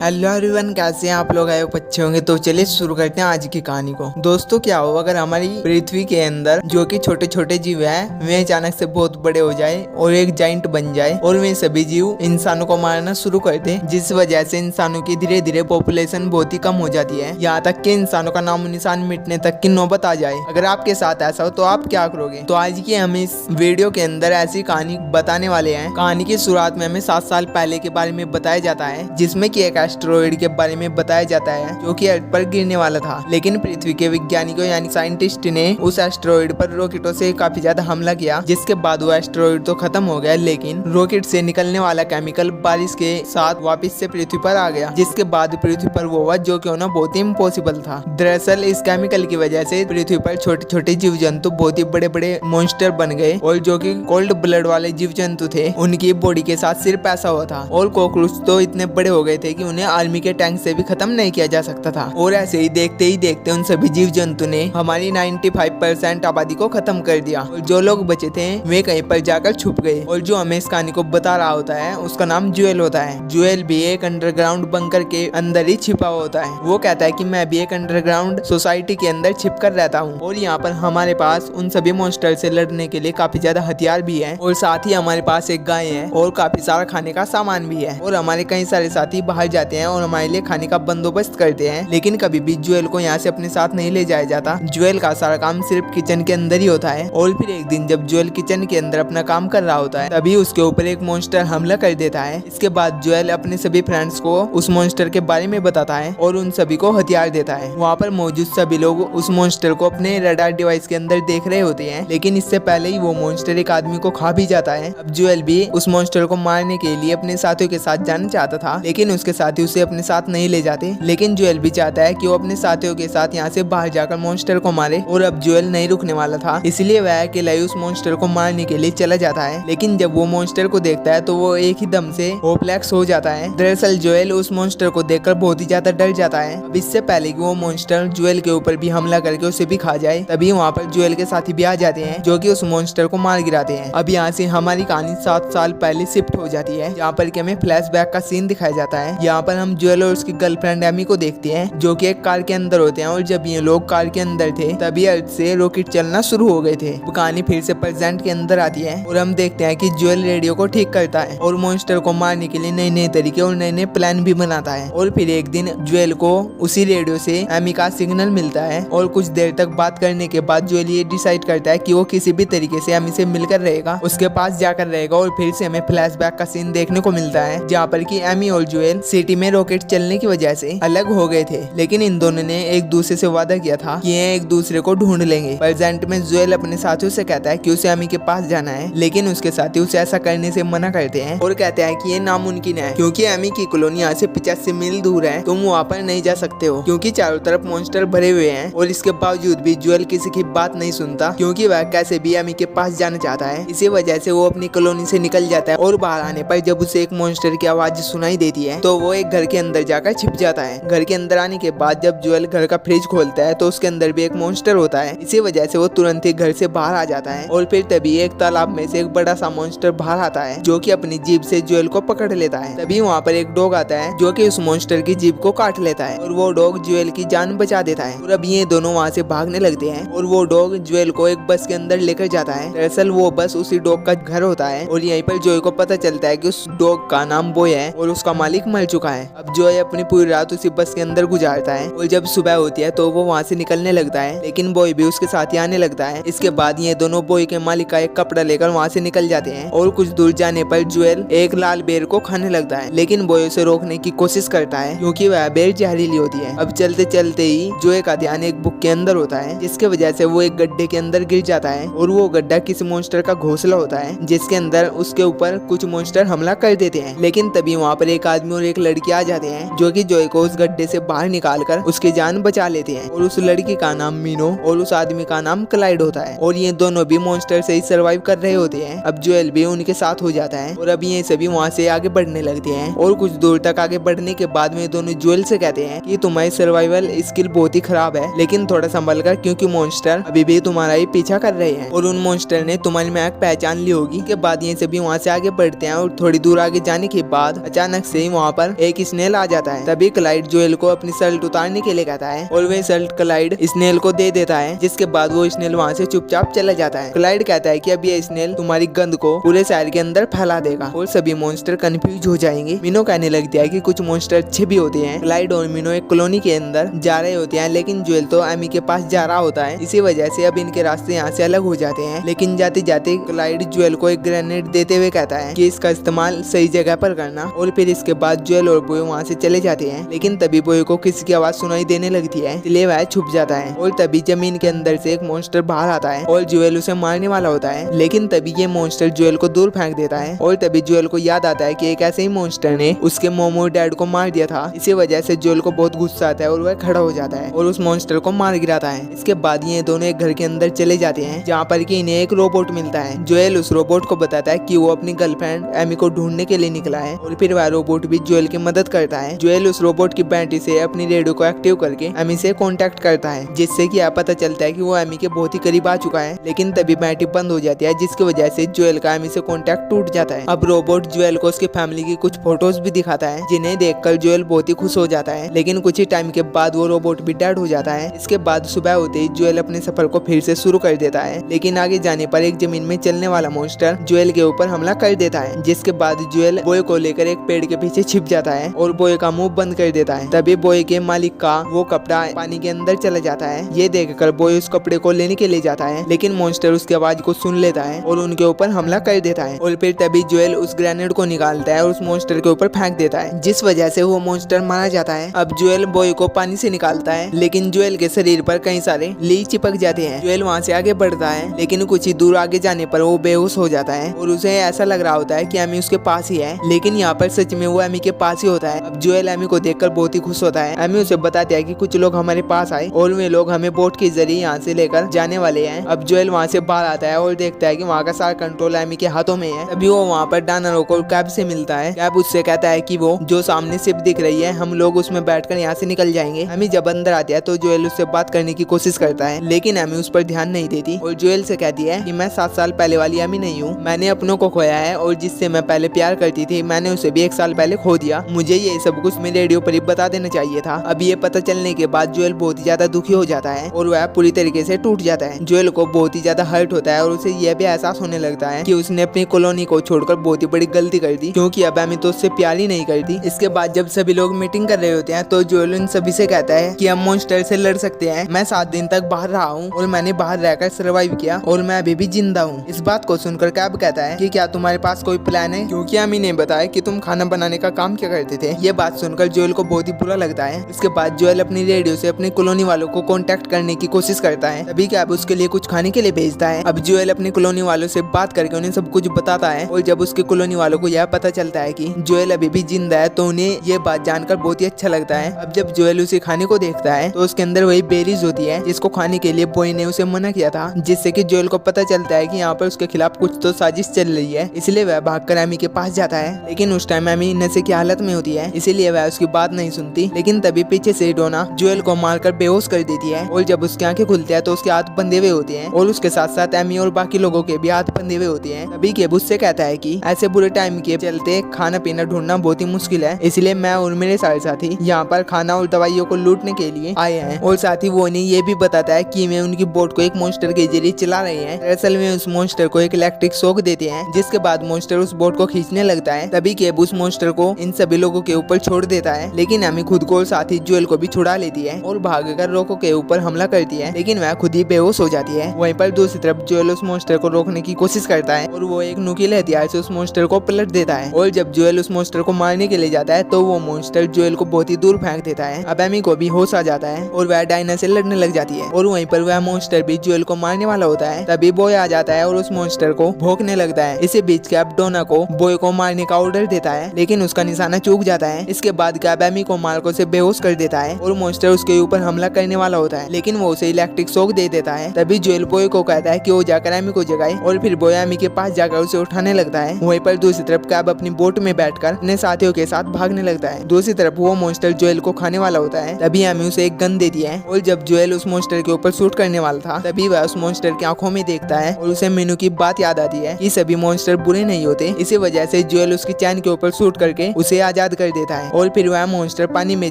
Hello everyone, कैसे हैं आप लोग? आए अच्छे होंगे। तो चलिए शुरू करते हैं आज की कहानी को। दोस्तों, क्या हो अगर हमारी पृथ्वी के अंदर जो कि छोटे छोटे जीव हैं वे अचानक से बहुत बड़े हो जाए और एक जाइंट बन जाए और वे सभी जीव इंसानों को मारना शुरू कर दे, जिस वजह से इंसानों की धीरे धीरे पॉपुलेशन बहुत ही कम हो जाती है, यहाँ तक कि इंसानों का नामो निशान मिटने तक की नौबत आ जाए। अगर आपके साथ ऐसा हो तो आप क्या करोगे? तो आज की हम इस वीडियो के अंदर ऐसी कहानी बताने वाले हैं। कहानी की शुरुआत में हमें 7 साल पहले के बारे में बताया जाता है, जिसमें कि एक एस्टेरॉयड के बारे में बताया जाता है जो कि अर्थ पर गिरने वाला था। लेकिन पृथ्वी के वैज्ञानिकों यानी साइंटिस्ट ने उस एस्टेरॉयड पर रॉकेटों से काफी ज्यादा हमला किया, जिसके बाद वो एस्टेरॉयड तो खत्म हो गया, लेकिन रॉकेट से निकलने वाला केमिकल बारिश के साथ वापस से पृथ्वी पर आ गया, जिसके बाद पृथ्वी पर वो हुआ जो कि होना बहुत ही इम्पॉसिबल था। दरअसल इस केमिकल की वजह से पृथ्वी पर छोटे छोटे जीव जंतु बहुत ही बड़े बड़े मॉन्स्टर बन गए और जो कि कोल्ड ब्लड वाले जीव जंतु थे उनकी बॉडी के साथ सिर्फ ऐसा हुआ था। और कॉकरोच तो इतने बड़े हो गए थे कि उन्हें आर्मी के टैंक से भी खत्म नहीं किया जा सकता था। और ऐसे ही देखते उन सभी जीव जंतु ने हमारी 95% आबादी को खत्म कर दिया और जो लोग बचे थे वे कहीं पर जाकर छुप गए। और जो हमें इस कहानी को बता रहा होता है उसका नाम ज्वेल होता है। ज्वेल भी एक अंडरग्राउंड बंकर के अंदर ही छिपा होता है। वो कहता है कि मैं भी एक अंडरग्राउंड सोसाइटी के अंदर छिप कर रहता हूँ और यहाँ पर हमारे पास उन सभी मॉन्स्टर से लड़ने के लिए काफी ज्यादा हथियार भी है और साथ ही हमारे पास एक गाय है और काफी सारा खाने का सामान भी है। और हमारे कई सारे साथी बाहर जाते हैं और हमारे लिए खाने का बंदोबस्त करते हैं, लेकिन कभी भी ज्वेल को यहाँ से अपने साथ नहीं ले जाया जाता। ज्वेल का सारा काम सिर्फ किचन के अंदर ही होता है। और फिर एक दिन जब ज्वेल किचन के अंदर अपना काम कर रहा होता है तभी उसके ऊपर एक मॉन्स्टर हमला कर देता है। इसके बाद ज्वेल अपने सभी फ्रेंड्स को उस मॉन्स्टर के बारे में बताता है और उन सभी को हथियार देता है। वहाँ पर मौजूद सभी लोग उस मॉन्स्टर को अपने रडार डिवाइस के अंदर देख रहे होते हैं, लेकिन इससे पहले ही वो मॉन्स्टर एक आदमी को खा भी जाता है। अब ज्वेल भी उस मॉन्स्टर को मारने के लिए अपने साथियों के साथ जाना चाहता था, लेकिन उसके साथी उसे अपने साथ नहीं ले जाते। लेकिन ज्वेल भी चाहता है कि वो अपने साथियों के साथ यहाँ से बाहर जाकर मॉन्स्टर को मारे। और अब ज्वेल नहीं रुकने वाला था, इसलिए वह अकेला ही उस मॉन्स्टर को मारने के लिए चला जाता है। लेकिन जब वो मॉन्स्टर को देखता है तो वो एक ही दम से होपलेस हो जाता है। दरअसल ज्वेल उस मॉन्स्टर को देखकर बहुत ही ज्यादा डर जाता है। अब इससे पहले कि वो मॉन्स्टर ज्वेल के ऊपर भी हमला करके उसे भी खा जाए, तभी वहाँ पर ज्वेल के साथी भी आ जाते हैं जो कि उस मॉन्स्टर को मार गिराते हैं। अब यहाँ से हमारी कहानी 7 साल पहले शिफ्ट हो जाती है, जहाँ पर कि हमें फ्लैशबैक का सीन दिखाया जाता है। यहाँ पर हम ज्वेल और उसकी गर्लफ्रेंड एमी को देखते हैं जो कि एक कार के अंदर होते हैं। और जब ये लोग कार के अंदर थे तभी अर्थ से रॉकेट चलना शुरू हो गए थे। कहानी फिर से प्रेजेंट के अंदर आती है और हम देखते हैं कि ज्वेल रेडियो को ठीक करता है और मॉन्स्टर को मारने के लिए नए नए तरीके और नए नए प्लान भी बनाता है। और फिर एक दिन ज्वेल को उसी रेडियो से एमी का सिग्नल मिलता है और कुछ देर तक बात करने के बाद ज्वेल ये डिसाइड करता है कि वो किसी भी तरीके से एमी से मिलकर रहेगा, उसके पास जाकर रहेगा। और फिर से हमें फ्लैशबैक का सीन देखने को मिलता है जहाँ पर कि एमी और ज्वेल सिटी में रॉकेट चलने की वजह से अलग हो गए थे, लेकिन इन दोनों ने एक दूसरे से वादा किया था कि ये एक दूसरे को ढूंढ लेंगे। प्रेजेंट में ज्वेल अपने साथियों से कहता है कि उसे एमी के पास जाना है, लेकिन उसके साथी उसे ऐसा करने से मना करते हैं और कहते हैं कि ये नामुमकिन है क्योंकि एमी की कॉलोनी यहाँ से 85 मील दूर है, तुम वहाँ पर नहीं जा सकते हो क्योंकि चारों तरफ मॉन्स्टर भरे हुए हैं। और इसके बावजूद भी ज्वेल किसी की बात नहीं सुनता क्योंकि वह कैसे भी एमी के पास जाना चाहता है। इसी वजह से वो अपनी कॉलोनी से निकल जाता है और बाहर आने पर जब उसे एक मॉन्स्टर की आवाज सुनाई देती है तो वो एक घर के अंदर जाकर छिप जाता है। घर के अंदर आने के बाद जब ज्वेल घर का फ्रिज खोलता है तो उसके अंदर भी एक मॉन्स्टर होता है। इसी वजह से वो तुरंत ही घर से बाहर आ जाता है और फिर तभी एक तालाब में से एक बड़ा सा मॉन्स्टर बाहर आता है जो कि अपनी जीभ से ज्वेल को पकड़ लेता है। तभी वहाँ पर एक डॉग आता है जो कि उस मॉन्स्टर की जीभ को काट लेता है और वो डॉग ज्वेल की जान बचा देता है। और अब ये दोनों वहाँ से भागने लगते हैं और वो डॉग ज्वेल को एक बस के अंदर लेकर जाता है। दरअसल वो बस उसी डॉग का घर होता है और यहीं पर जॉय को पता चलता है कि उस डॉग का नाम बॉय है और उसका मालिक मर चुका है। अब जॉय अपनी पूरी रात उसी बस के अंदर गुजारता है और जब सुबह होती है तो वो वहाँ से निकलने लगता है, लेकिन बॉय भी उसके साथ ही आने लगता है। इसके बाद ये दोनों बॉय के मालिक का एक कपड़ा लेकर वहाँ से निकल जाते हैं और कुछ दूर जाने पर ज्वेल एक लाल बेर को खाने लगता है, लेकिन बॉय उसे रोकने की कोशिश करता है क्योंकि वह बेर जहरीली होती है। अब चलते चलते ही जॉय का ध्यान एक बुक के अंदर होता है, जिसके वजह से वो एक गड्ढे के अंदर गिर जाता है और वो गड्ढा किसी मॉन्स्टर का घोंसला होता है जिसके अंदर उसके ऊपर कुछ मॉन्स्टर हमला कर देते हैं। लेकिन तभी वहाँ पर एक आदमी और एक लड़की आ जाते हैं जो कि जॉय को उस गड्ढे से बाहर निकालकर उसकी जान बचा लेते हैं। और उस लड़की का नाम मीनो और उस आदमी का नाम क्लाइड होता है और ये दोनों भी मॉन्स्टर से ही सर्वाइव कर रहे होते हैं। अब ज्वेल भी उनके साथ हो जाता है और अब ये सभी वहाँ से आगे बढ़ने लगते हैं और कुछ दूर तक आगे बढ़ने के बाद में दोनों ज्वेल से कहते हैं कि तुम्हारी सर्वाइवल स्किल बहुत ही खराब है, लेकिन थोड़ा संभल कर क्योंकि मॉन्स्टर अभी भी तुम्हारा ही पीछा कर रहे हैं और उन मॉन्स्टर ने तुम्हारी महक पहचान ली होगी। के बाद ये सभी वहाँ से आगे बढ़ते हैं और थोड़ी दूर आगे जाने के बाद अचानक से वहाँ पर एक स्नेल आ जाता है। तभी क्लाइड जोएल को अपनी शर्ट उतारने के लिए कहता है और वह शर्ट क्लाइड स्नेल को दे देता है, जिसके बाद वो स्नेल वहाँ से चुपचाप चला जाता है। क्लाइड कहता है कि अब ये स्नेल तुम्हारी गंद को पूरे शहर के अंदर फैला देगा और सभी मॉन्स्टर कंफ्यूज हो जाएंगे। मिनो कहने लगती है कि कुछ मॉन्स्टर अच्छे भी होते हैं। क्लाइड और मिनो एक कॉलोनी के अंदर जा रहे होते हैं, लेकिन जोएल तो एमी के पास जा रहा होता है। इसी वजह से अब इनके रास्ते यहाँ से अलग हो जाते हैं। लेकिन जाते जाते क्लाइड जोएल को एक ग्रेनेड देते हुए कहता है कि इसका इस्तेमाल सही जगह पर करना, और फिर इसके बाद जोएल और बॉय वहाँ से चले जाते हैं। लेकिन तभी बॉय को किसी की आवाज सुनाई देने लगती है, इसलिए वह छुप जाता है और तभी जमीन के अंदर से एक मॉन्स्टर बाहर आता है और जोएल उसे मारने वाला होता है। लेकिन तभी ये मॉन्स्टर जोएल को दूर फेंक देता है और तभी जोएल को याद आता है कि एक ऐसे ही मॉन्स्टर ने उसके मॉम और डैड को मार दिया था। इसी वजह से जोएल को बहुत गुस्सा आता है और वह खड़ा हो जाता है और उस मॉन्स्टर को मार गिराता है। इसके बाद ये दोनों एक घर के अंदर चले जाते हैं, जहाँ पर कि इन्हें एक रोबोट मिलता है। जोएल उस रोबोट को बताता है कि वो अपनी गर्लफ्रेंड एमी को ढूंढने के लिए निकला है और फिर वह रोबोट भी जोएल की मदद करता है। जोएल उस रोबोट की बैटरी से अपनी रेडियो को एक्टिव करके एमी से कांटेक्ट करता है, जिससे कि यह पता चलता है कि वो एमी के बहुत ही करीब आ चुका है। लेकिन तभी बैटरी बंद हो जाती है, जिसकी वजह से जोएल का एमी से कांटेक्ट टूट जाता है। अब रोबोट जोएल को उसकी फैमिली की कुछ फोटोज भी दिखाता है, जिन्हें देखकर जोएल बहुत ही खुश हो जाता है। लेकिन कुछ ही टाइम के बाद वो रोबोट भी डेड हो जाता है। इसके बाद सुबह होते ही जोएल अपने सफर को फिर से शुरू कर देता है, लेकिन आगे जाने पर एक जमीन में चलने वाला मॉन्स्टर जोएल के ऊपर हमला कर देता है, जिसके बाद जोएल बॉय को लेकर एक पेड़ के पीछे छिप जाता है और बॉय का मुंह बंद कर देता है। तभी बॉय के मालिक का वो कपड़ा पानी के अंदर चला जाता है। ये देखकर बॉय उस कपड़े को लेने के लिए जाता है, लेकिन मॉन्स्टर उसकी आवाज को सुन लेता है और उनके ऊपर हमला कर देता है। और फिर तभी जोएल उस ग्रेनेड को निकालता है और उस मॉन्स्टर के ऊपर फेंक देता है, जिस वजह से वो मॉन्स्टर मारा जाता है। अब जोएल बॉय को पानी से निकालता है, लेकिन जोएल के शरीर पर कई सारे लील चिपक जाते हैं। जोएल वहाँ से आगे बढ़ता है, लेकिन कुछ ही दूर आगे जाने पर वो बेहोश हो जाता है और उसे ऐसा लग रहा होता है कि एमी उसके पास ही है, लेकिन यहाँ पर सच में वो एमी के पास ही होता है। अब जोएल एमी को देखकर बहुत ही खुश होता है। एमी उसे बताती है कि कुछ लोग हमारे पास आए और वे लोग हमें बोट के जरिए यहाँ से लेकर जाने वाले हैं। अब जोएल वहाँ से बाहर आता है और देखता है कि वहाँ का सारा कंट्रोल एमी के हाथों में है। तभी वो वहाँ पर डानर को कैब से मिलता है। कैब उससे कहता है कि वो जो सामने शिप दिख रही है, हम लोग उसमें बैठकर यहाँ से निकल जाएंगे। एमी जब अंदर आती है तो जोएल उससे बात करने की कोशिश करता है, लेकिन एमी उस पर ध्यान नहीं देती और जोएल से कहती है कि मैं 7 साल पहले वाली एमी नहीं हूँ। मैंने अपनों को खोया है और जिससे मैं पहले प्यार करती थी, मैंने उसे भी 1 साल पहले खो दिया। मुझे ये सब कुछ मेरे रेडियो पर ही बता देना चाहिए था। अब ये पता चलने के बाद जोएल बहुत ही ज्यादा दुखी हो जाता है और वह पूरी तरीके से टूट जाता है। जोएल को बहुत ही ज्यादा हर्ट होता है और उसे यह भी एहसास होने लगता है कि उसने अपनी कॉलोनी को छोड़कर बहुत ही बड़ी गलती कर दी, क्योंकि अब एमी तो उससे प्यार ही नहीं करती। इसके बाद जब सभी लोग मीटिंग कर रहे होते हैं तो जोएल उन सभी से कहता है कि हम मॉन्स्टर से लड़ सकते हैं। मैं 7 दिन तक बाहर रहा हूँ और मैंने बाहर रहकर सर्वाइव किया और मैं अभी भी जिंदा हूँ। इस बात को सुनकर कैब कहता है कि क्या तुम्हारे पास कोई प्लान है, क्योंकि एमी ने बताया कि तुम खाना बनाने का काम क्या करते थे। ये बात सुनकर जोएल को बहुत ही बुरा लगता है। इसके बाद जोएल अपनी रेडियो से अपनी कॉलोनी वालों को कांटेक्ट करने की कोशिश करता है। तभी कैब उसके लिए कुछ खाने के लिए भेजता है। अब जोएल अपनी कॉलोनी वालों से बात करके उन्हें सब कुछ बताता है और जब उसके कॉलोनी वालों को यह पता चलता है कि जोएल अभी भी जिंदा है तो उन्हें ये बात जानकर बहुत ही अच्छा लगता है। अब जब जोएल उसे खाने को देखता है तो उसके अंदर वही बेरीज होती है जिसको खाने के लिए बॉय ने उसे मना किया था, जिससे कि जोएल को पता चलता है कि यहाँ पर उसके खिलाफ कुछ तो साजिश चल रही है। इसलिए वह भागकर एमी के पास जाता है, लेकिन उस टाइम एमी नशे की हालत में होती है, इसीलिए वह उसकी बात नहीं सुनती। लेकिन तभी पीछे से डोना जोएल को मारकर बेहोश कर देती है और जब उसकी आंखें खुलती है तो उसके हाथ बंधे हुए होते हैं और उसके साथ साथ एमी और बाकी लोगों के भी हाथ बंधे हुए होते हैं। तभी केब उससे कहता है कि ऐसे बुरे टाइम के चलते खाना पीना ढूंढना बहुत ही मुश्किल है, इसलिए मैं और मेरे सारे साथी यहाँ पर खाना और दवाइयों को लूटने के लिए आए हैं। और साथ ही वो उन्हें ये भी बताता है कि वे उनकी बोट को एक मॉन्स्टर के जरिए चला रहे हैं। दरअसल में उस मॉन्स्टर को एक इलेक्ट्रिक शॉक देते हैं, जिसके बाद मॉन्स्टर उस बोट को खींचने लगता है। तभी केब उस मॉन्स्टर को इन सभी लोगों के ऊपर छोड़ देता है, लेकिन एमी खुद को और साथ ही जोएल को भी छुड़ा लेती है और भागकर रोको के ऊपर हमला करती है, लेकिन वह खुद ही बेहोश हो जाती है। वहीं पर दूसरी तरफ जोएल उस मॉन्स्टर को रोकने की कोशिश करता है और वो एक नुकीले हथियार से उस मॉन्स्टर को पलट देता है और जब जोएल उस मॉन्स्टर को मारने के लिए जाता है तो वो मॉन्स्टर जोएल को बहुत ही दूर फेंक देता है। अब एमी को भी होश आ जाता है और वह डायना से लड़ने लग जाती है और वहीं पर वह मॉन्स्टर भी जोएल को मारने वाला होता है। तभी बॉय आ जाता है और उस मॉन्स्टर को भौंकने लगता है। इसी बीच कैब डोना को बॉय को मारने का ऑर्डर देता है, लेकिन उसका निशाना चूक जाता है। इसके बाद कैब एमी को मारकर उसे बेहोश कर देता है और मॉन्स्टर उसके ऊपर हमला करने वाला होता है, लेकिन वो उसे इलेक्ट्रिक शॉक दे देता है। तभी जोएल बॉय को कहता है कि वो जाकर एमी को जगाए और फिर बॉय एमी के पास जाकर उसे उठाने लगता है। वहीं पर दूसरी तरफ कैब अपनी बोट में बैठकर अपने साथियों के साथ भागने लगता है। दूसरी तरफ वो मॉन्स्टर जोएल को खाने वाला होता है। तभी एमी उसे एक गन देती है और जब जोएल उस मॉन्स्टर के ऊपर शूट करने वाला था तभी वह उस मॉन्स्टर की आंखों में देखता है और उसे मीनू की बात याद आती है कि सभी मॉन्स्टर बुरे नहीं होते। इसी वजह से जोएल उसकी चैन के ऊपर शूट करके उसे आजाद आजाद कर देता है और फिर वह मॉन्स्टर पानी में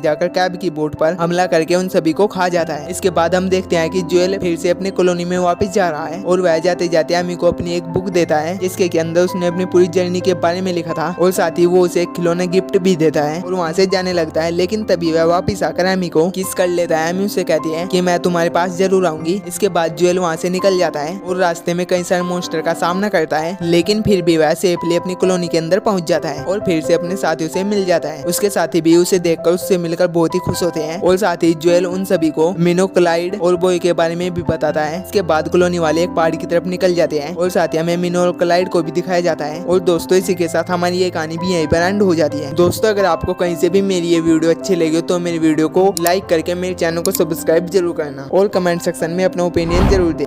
जाकर कैब की बोट पर हमला करके उन सभी को खा जाता है। इसके बाद हम देखते हैं कि जोएल फिर से अपनी कॉलोनी में वापस जा रहा है और वह जाते जाते एमी को अपनी एक बुक देता है जिसके अंदर उसने अपनी पूरी जर्नी के बारे में लिखा था और साथ ही वो उसे एक खिलौना गिफ्ट भी देता है और वहाँ से जाने लगता है। लेकिन तभी वह वापस आकर एमी को किस कर लेता है। एमी उसे कहती है कि मैं तुम्हारे पास जरूर आऊंगी। इसके बाद जोएल वहाँ से निकल जाता है और रास्ते में कई सारे मॉन्स्टर का सामना करता है, लेकिन फिर भी वह सेफली अपनी कॉलोनी के अंदर पहुंच जाता है और फिर से अपने साथियों से मिल जाता है। उसके साथी भी उसे देखकर उससे मिलकर बहुत ही खुश होते हैं और साथ ही जोएल उन सभी को मिनो, क्लाइड और बॉय के बारे में भी बताता है। इसके बाद कॉलोनी वाले एक पहाड़ की तरफ निकल जाते हैं और साथ ही हमें मिनो और क्लाइड को भी दिखाया जाता है। और दोस्तों इसी के साथ हमारी ये कहानी भी यहीं पर एंड हो जाती है। दोस्तों अगर आपको कहीं से भी मेरी ये वीडियो अच्छी लगी तो मेरी वीडियो को लाइक करके मेरे चैनल को सब्सक्राइब जरूर करना और कमेंट सेक्शन में अपना ओपिनियन जरूर दें।